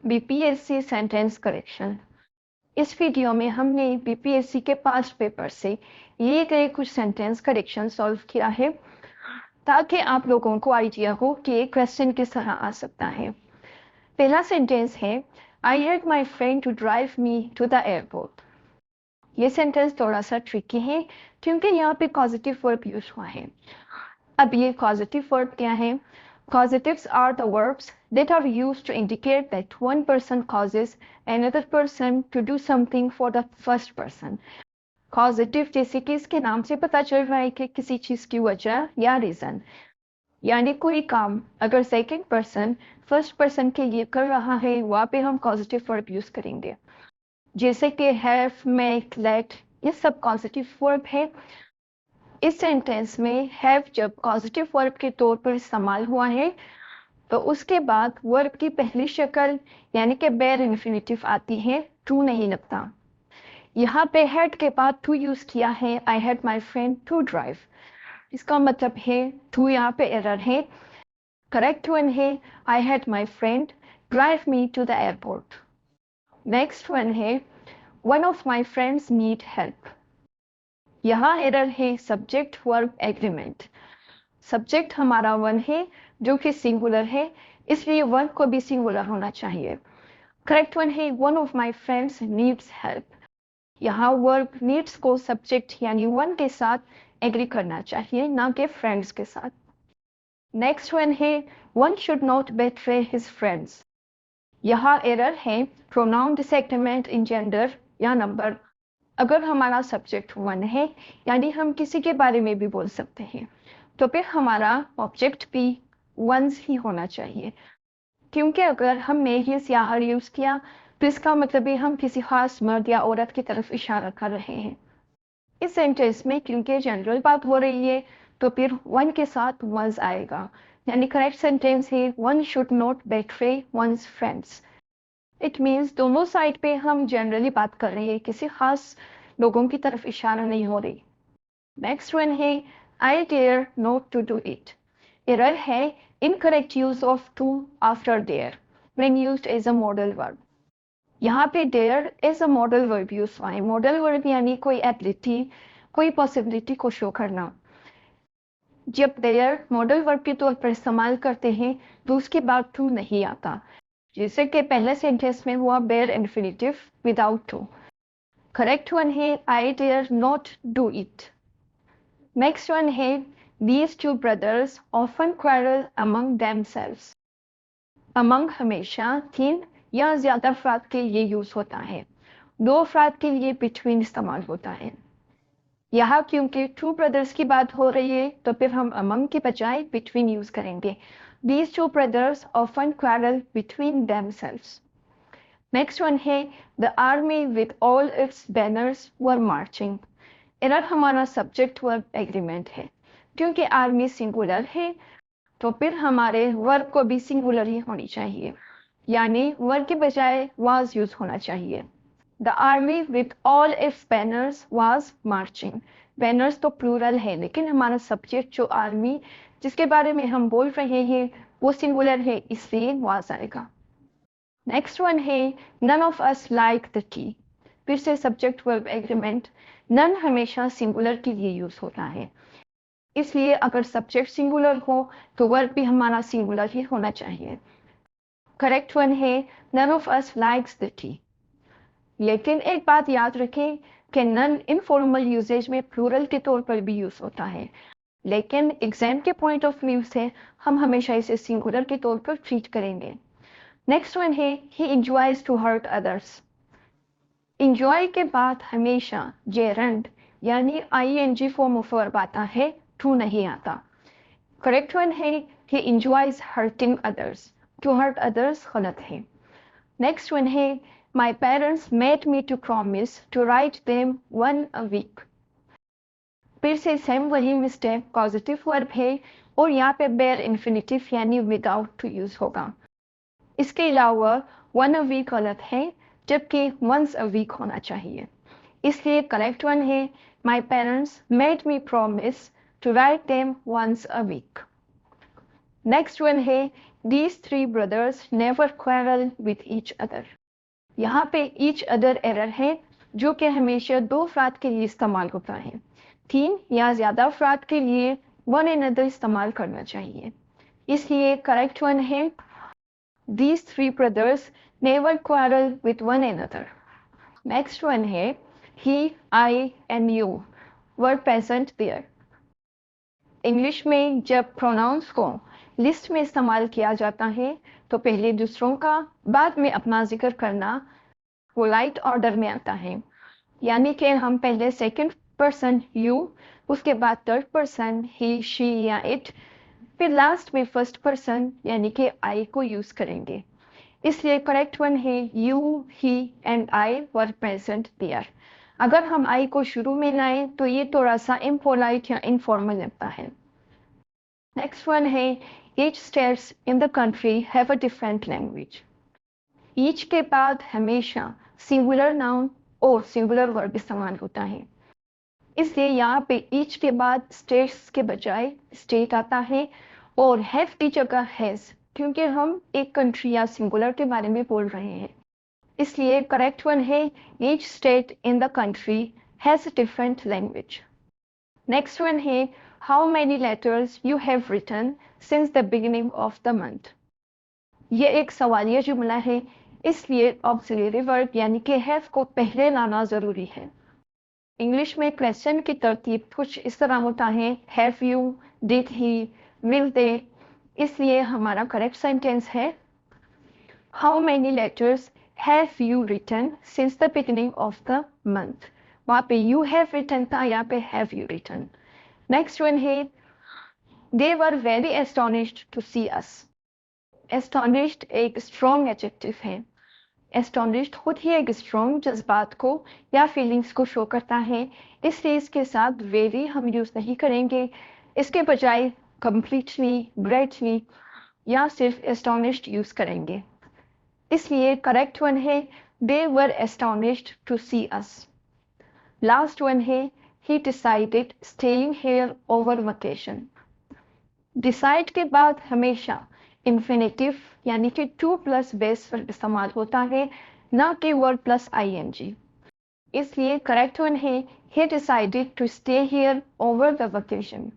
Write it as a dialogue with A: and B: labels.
A: BPSC sentence correction. इस video में हमने बीपीएससी के पास्ट पेपर से लिए गए कुछ सेंटेंस करेक्शन सॉल्व किया है ताकि आप लोगों को आइडिया हो कि क्वेश्चन किस तरह आ सकता है। पहला सेंटेंस है I had my friend to drive me to the airport. ये सेंटेंस थोड़ा सा ट्रिकी है क्योंकि यहाँ पे पॉजिटिव वर्ब यूज हुआ है। अब ये पॉजिटिव वर्ब क्या है? Causatives are the verbs that are used to indicate that one person causes another person to do something for the first person. Causative जैसे कि इसके नाम से पता चल रहा है कि किसी चीज की वजह या रीजन, यानी कोई काम अगर सेकंड पर्सन फर्स्ट पर्सन के लिए कर रहा है वहां पे हम causative verb यूज करेंगे। जैसे कि have, make, let, ये सब causative verb है। इस सेंटेंस में हैव जब पॉजिटिव वर्ब के तौर पर इस्तेमाल हुआ है तो उसके बाद वर्ब की पहली शक्ल यानी कि बेयर इन्फिनिटिव आती है, टू नहीं लगता। यहाँ पे हैड के बाद टू यूज किया है, I had my friend to drive. इसका मतलब है टू यहाँ पे एरर है। करेक्ट वन है I had my friend drive me to the airport. Next one है one of my friends need help. यहाँ एरर है सब्जेक्ट वर्ब एग्रीमेंट। सब्जेक्ट हमारा वन है जो कि सिंगुलर है, इसलिए वर्ब को भी सिंगुलर होना चाहिए। करेक्ट वन है one of my friends needs help. यहाँ वर्ब नीड्स को सब्जेक्ट यानी वन के साथ एग्री करना चाहिए, ना कि फ्रेंड्स के साथ। नेक्स्ट वन है one should not betray his friends. यहाँ एरर है प्रोनाउन डिसेक्टमेंट इन जेंडर या नंबर। अगर हमारा सब्जेक्ट वन है यानी हम किसी के बारे में भी बोल सकते हैं, तो फिर हमारा ऑब्जेक्ट भी वंस ही होना चाहिए, क्योंकि अगर हमने हिज या हर यूज किया तो इसका मतलब है हम किसी खास मर्द या औरत की तरफ इशारा कर रहे हैं। इस सेंटेंस में क्योंकि जनरल बात हो रही है तो फिर वन के साथ वंस आएगा, यानी करेक्ट सेंटेंस है one should not betray one's friends. It means दोनों साइड पे हम जनरली बात कर रहे हैं, किसी खास लोगों की तरफ इशारा नहीं हो रही। नेक्स्ट वन है I dare not to do it. Error है incorrect use of to after dare when used as a modal verb. यहाँ पे dare as a modal verb use हुआ है। मॉडल वर्ब यानी कोई एबिलिटी, कोई पॉसिबिलिटी को शो करना। जब डेयर मॉडल वर्ब के तौर पर इस्तेमाल करते हैं तो उसके बाद टू नहीं आता, जैसे कि पहले सेंटेंस में हुआ bare infinitive without to. Correct one है I dare not do it. Next one है these two brothers often quarrel among themselves. Among हमेशा तीन या ज्यादा अफराद के लिए यूज होता है, दो अफराद के लिए बिटवीन इस्तेमाल होता है। यहाँ क्योंकि टू ब्रदर्स की बात हो रही है तो फिर हम अमंग के बजाय बिटवीन यूज करेंगे। These two brothers often quarrel between themselves. Next one है the army with all its banners were marching. Error हमारा सब्जेक्ट वर्ब एग्रीमेंट है, क्योंकि आर्मी सिंगुलर है तो फिर हमारे वर्ब को भी सिंगुलर ही होनी चाहिए, यानी वर्ब के बजाय was यूज होना चाहिए। The army with all its banners was marching. Banners तो प्लूरल है लेकिन हमारा सब्जेक्ट जो आर्मी जिसके बारे में हम बोल रहे हैं वो सिंगुलर है, इसलिए वाज आएगा। नेक्स्ट वन है none of us like the tea. फिर से सब्जेक्ट वर्ब एग्रीमेंट। नन हमेशा सिंगुलर के लिए यूज होता है, इसलिए अगर सब्जेक्ट सिंगुलर हो तो वर्ब भी हमारा सिंगुलर ही होना चाहिए। करेक्ट वन है none of us likes the tea. लेकिन एक बात याद रखें कि नन इनफॉर्मल यूजेज में प्लूरल के तौर पर भी यूज होता है, लेकिन एग्जाम के पॉइंट ऑफ व्यू से हम हमेशा इसे सिंगुलर के तौर पर ट्रीट करेंगे। नेक्स्ट वन है he enjoys to hurt others. Enjoy के बाद हमेशा जेरंड यानी आईएनजी फॉर्म ऑफ वर्ब आता है, टू नहीं आता। करेक्ट वन है he enjoys hurting others. To hurt others गलत है। नेक्स्ट वन है my parents made me to promise to write them one a week. फिर से सेम वही मिस्टेक, पॉजिटिव वर्ब है और यहाँ पे बेयर इन्फिनिटिव यानी विदाउट टू यूज होगा। इसके अलावा वन अ वीक गलत है जबकि वंस अ वीक होना चाहिए, इसलिए करेक्ट वन है my parents made me promise to write them once a week. Next one है These three brothers never quarrel with each other. यहाँ पे each other एरर है जो कि हमेशा दो अफराद के लिए इस्तेमाल होता है। 3 या ज्यादा अफराद के लिए one another इस्तेमाल करना चाहिए। इसलिए करेक्ट वन है These three brothers never quarrel with one another. Next one है He, I and you were present there. English में जब प्रोनाउंस को लिस्ट में इस्तेमाल किया जाता है तो पहले दूसरों का बाद में अपना जिक्र करना पोलाइट ऑर्डर में आता है। यानी कि हम पहले सेकंड पर्सन यू, उसके बाद थर्ड पर्सन ही, शी या इट, फिर लास्ट में फर्स्ट पर्सन यानी कि आई को यूज करेंगे। इसलिए करेक्ट वन है you, he and I were present there. अगर हम आई को शुरू में लाएं तो ये थोड़ा सा इम्पोलाइट या इनफॉर्मल लगता है। नेक्स्ट वन है each states in the country have a different language. Each के बाद हमेशा सिंगुलर नाउन और सिंगुलर वर्ब इस्तेमाल होता है। इसलिए यहाँ पे ईच के बाद स्टेट्स के बजाय स्टेट आता है और हैव की जगह हैज, क्योंकि हम एक कंट्री या सिंगुलर के बारे में बोल रहे हैं। इसलिए करेक्ट वन है each state in the country has a different language. Next one है how many letters you have written since the beginning of the month. ये एक सवालिया जुमला है, इसलिए ऑक्सिलरी वर्ब यानी कि हैव को पहले लाना जरूरी है। इंग्लिश में क्वेश्चन की तरतीब कुछ इस तरह होता है have you, did he, will they. इसलिए हमारा करेक्ट सेंटेंस है how many letters have you written since the beginning of the month. वहां पे यू हैव रिटन था, यहाँ पे have you written. Next one है they were very astonished to see us. Astonished एक स्ट्रॉन्ग एडजेक्टिव है। Astonished खुद ही एक स्ट्रॉन्ग जज्बात को या फीलिंग्स को शो करता है, इसलिए इसके साथ वेरी हम यूज नहीं करेंगे। इसके बजाय कंप्लीटली, ग्रेटली या सिर्फ एस्टोनिश्ड यूज करेंगे। इसलिए करेक्ट वन है they were astonished to see us. Last one है he decided staying here over vacation. Decide के बाद हमेशा इन्फिनेटिव यानी कि टू प्लस बेस वर्ब इस्तेमाल होता है, ना कि वर्ड प्लस आईएनजी। इसलिए करेक्ट वन है he decided to stay here over the vacation.